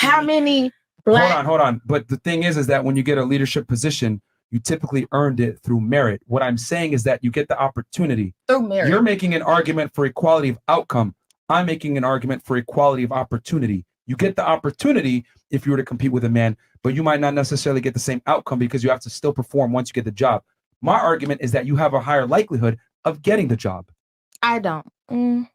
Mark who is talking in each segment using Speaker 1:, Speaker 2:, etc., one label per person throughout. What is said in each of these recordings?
Speaker 1: how many black...
Speaker 2: Hold on. But the thing is that when you get a leadership position, you typically earned it through merit. What I'm saying is that you get the opportunity.
Speaker 1: Through merit.
Speaker 2: You're making an argument for equality of outcome. I'm making an argument for equality of opportunity. You get the opportunity if you were to compete with a man, but you might not necessarily get the same outcome because you have to still perform once you get the job. My argument is that you have a higher likelihood of getting the job.
Speaker 1: I don't.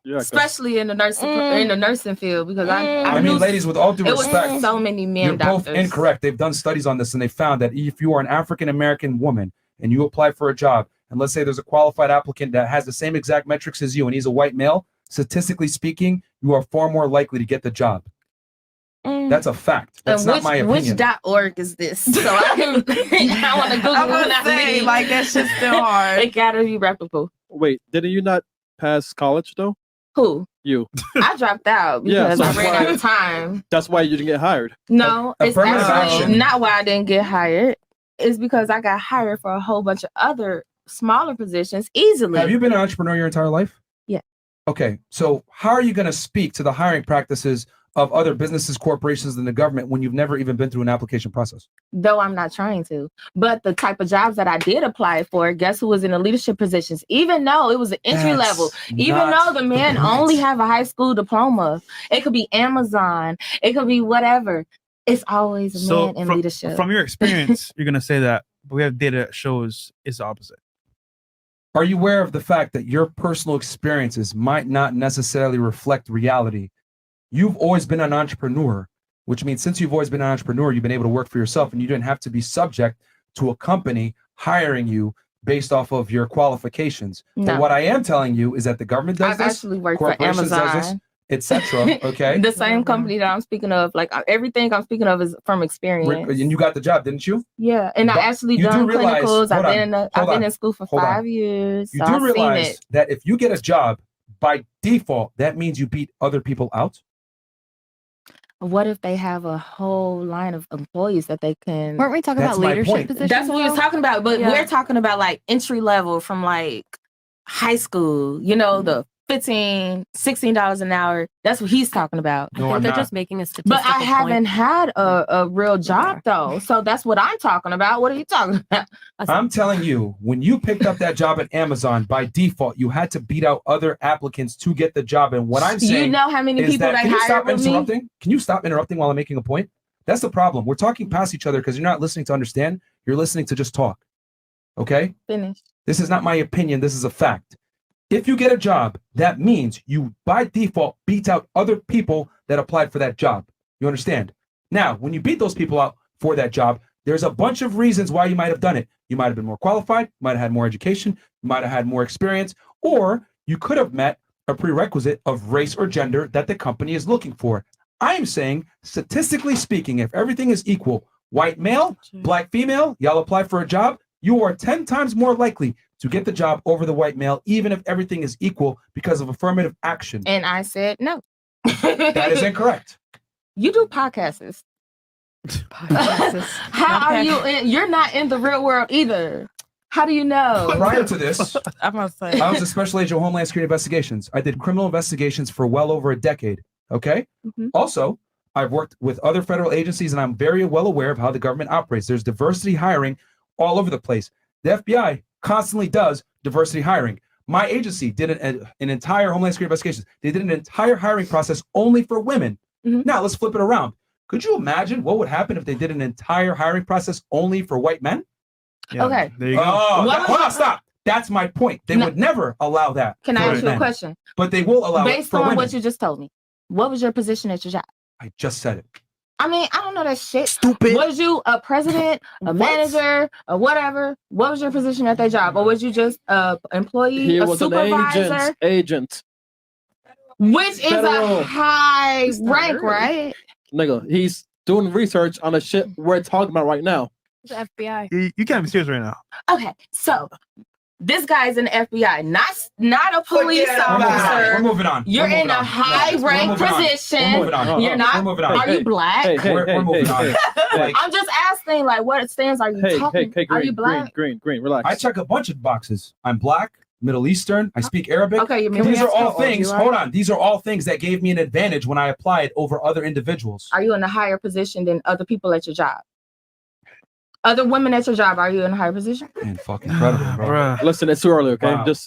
Speaker 1: Especially in the nursing field, because I
Speaker 2: mean, ladies, with all due respect,
Speaker 1: it was so many men
Speaker 2: you're
Speaker 1: doctors.
Speaker 2: both incorrect. They've done studies on this, and they found that if you are an African American woman and you apply for a job, and let's say there's a qualified applicant that has the same exact metrics as you, and he's a white male, statistically speaking, you are far more likely to get the job. That's a fact. That's not my opinion.
Speaker 1: Which .org is this? So I want to Google it.
Speaker 3: Like, that shit's still hard.
Speaker 1: It gotta be reputable.
Speaker 4: Wait, didn't you not pass college though?
Speaker 1: Who?
Speaker 4: You.
Speaker 1: I dropped out because I ran out of time.
Speaker 4: That's why you didn't get hired.
Speaker 1: No, it's actually not why I didn't get hired. It's because I got hired for a whole bunch of other smaller positions easily.
Speaker 2: Have you been an entrepreneur your entire life?
Speaker 1: Yeah.
Speaker 2: Okay, so how are you going to speak to the hiring practices of other businesses, corporations, and the government when you've never even been through an application process?
Speaker 1: Though I'm not trying to. But the type of jobs that I did apply for, guess who was in the leadership positions? Even though it was an entry level, even though the men only have a high school diploma, it could be Amazon, it could be whatever. It's always a man in leadership.
Speaker 5: From your experience, you're going to say that, but we have data that shows it's the opposite.
Speaker 2: Are you aware of the fact that your personal experiences might not necessarily reflect reality? You've always been an entrepreneur, which means since you've always been an entrepreneur, you've been able to work for yourself and you didn't have to be subject to a company hiring you based off of your qualifications.
Speaker 1: No.
Speaker 2: But what I am telling you is that the government does
Speaker 1: I've
Speaker 2: this,
Speaker 1: actually worked for
Speaker 2: corporations does this,
Speaker 1: Amazon,
Speaker 2: etc. Okay.
Speaker 1: The same company that I'm speaking of, like everything I'm speaking of is from experience.
Speaker 2: And you got the job, didn't you?
Speaker 1: Yeah, and
Speaker 2: But
Speaker 1: I actually
Speaker 2: you
Speaker 1: done
Speaker 2: do realize-
Speaker 1: clinicals.
Speaker 2: hold
Speaker 1: I've been
Speaker 2: on,
Speaker 1: in school for
Speaker 2: hold on.
Speaker 1: 5 years.
Speaker 2: You
Speaker 1: so
Speaker 2: do
Speaker 1: I've
Speaker 2: realize
Speaker 1: seen it.
Speaker 2: that if you get a job by default, that means you beat other people out?
Speaker 1: What if they have a whole line of employees that they can...
Speaker 3: Weren't we talking about leadership positions?
Speaker 1: That's what we was talking about, but
Speaker 3: Yeah.
Speaker 1: we're talking about like entry level from like high school, you know, the $15, $16 an hour. That's what he's talking about.
Speaker 3: I think they're just making a statistical
Speaker 1: But I haven't had a real job though. So that's what I'm talking about. What are you talking about?
Speaker 2: I'm telling you, when you picked up that job at Amazon, by default, you had to beat out other applicants to get the job. And what I'm saying,
Speaker 1: You know how many
Speaker 2: is
Speaker 1: people
Speaker 2: that,
Speaker 1: they
Speaker 2: can you
Speaker 1: hired
Speaker 2: stop
Speaker 1: with me?
Speaker 2: interrupting? Can you stop interrupting while I'm making a point? That's the problem. We're talking past each other because you're not listening to understand. You're listening to just talk. Okay?
Speaker 1: Finish.
Speaker 2: This is not my opinion. This is a fact. If you get a job, that means you, by default, beat out other people that applied for that job. You understand? Now, when you beat those people out for that job, there's a bunch of reasons why you might have done it. You might have been more qualified, you might have had more education, you might have had more experience, or you could have met a prerequisite of race or gender that the company is looking for. I'm saying, statistically speaking, if everything is equal, white male, black female, y'all apply for a job, you are 10 times more likely to get the job over the white male, even if everything is equal because of affirmative action.
Speaker 1: And I said no.
Speaker 2: That is incorrect.
Speaker 1: You do podcasts. How are you? You're not in the real world either. How do you know?
Speaker 2: Prior to this,
Speaker 3: I must say,
Speaker 2: I was a special agent of Homeland Security Investigations. I did criminal investigations for well over a decade. Okay.
Speaker 1: Mhm.
Speaker 2: Also, I've worked with other federal agencies, and I'm very well aware of how the government operates. There's diversity hiring all over the place. The FBI constantly does diversity hiring. My agency did an entire Homeland Security Investigations. They did an entire hiring process only for women.
Speaker 1: Mhm.
Speaker 2: Now let's flip it around. Could you imagine what would happen if they did an entire hiring process only for white men?
Speaker 5: Yeah,
Speaker 1: Okay.
Speaker 5: There you go.
Speaker 2: Oh,
Speaker 1: What
Speaker 2: hold
Speaker 1: was-
Speaker 2: on, stop. That's my point. They
Speaker 1: No.
Speaker 2: would never allow that.
Speaker 1: Can I
Speaker 2: for
Speaker 1: ask you a
Speaker 2: men,
Speaker 1: question?
Speaker 2: But they will allow it
Speaker 1: Based
Speaker 2: for
Speaker 1: on
Speaker 2: women.
Speaker 1: what you just told me, what was your position at your job?
Speaker 2: I just said it.
Speaker 1: I mean, I don't know that shit.
Speaker 2: Stupid.
Speaker 1: Was you a president, a
Speaker 2: What?
Speaker 1: manager, or whatever? What was your position at that job? Or was you just a employee,
Speaker 4: He
Speaker 1: a
Speaker 4: was an
Speaker 1: supervisor?
Speaker 4: agent.
Speaker 1: Which is
Speaker 4: Federal.
Speaker 1: a high
Speaker 3: It's not
Speaker 1: rank,
Speaker 3: really.
Speaker 1: right?
Speaker 4: Nigga, he's doing research on the shit we're talking about right now.
Speaker 3: the FBI.
Speaker 5: You can't be serious right now.
Speaker 1: Okay, so this guy's in the FBI, not a police officer.
Speaker 2: We're moving on.
Speaker 1: You're
Speaker 2: We're moving
Speaker 1: in a
Speaker 2: on.
Speaker 1: high
Speaker 2: We're
Speaker 1: rank
Speaker 2: moving on.
Speaker 1: position.
Speaker 2: We're moving on.
Speaker 1: You're not.
Speaker 2: We're moving on.
Speaker 1: Are you black?
Speaker 2: We're moving on. Like,
Speaker 1: I'm just asking, like, what stands are you talking?
Speaker 4: Hey,
Speaker 1: Are
Speaker 4: green,
Speaker 1: you black?
Speaker 4: green, relax.
Speaker 2: I check a bunch of boxes. I'm black. Middle Eastern. I speak Arabic.
Speaker 1: Okay,
Speaker 2: These are all
Speaker 3: ask how old
Speaker 2: things.
Speaker 3: you are?
Speaker 2: Hold on. These are all things that gave me an advantage when I applied over other individuals.
Speaker 1: Are you in a higher position than other people at your job? Other women at your job, are you in a higher position?
Speaker 2: Man, fucking incredible, bro.
Speaker 5: Bruh.
Speaker 4: Listen, it's too early, okay?
Speaker 2: Wow.
Speaker 4: Just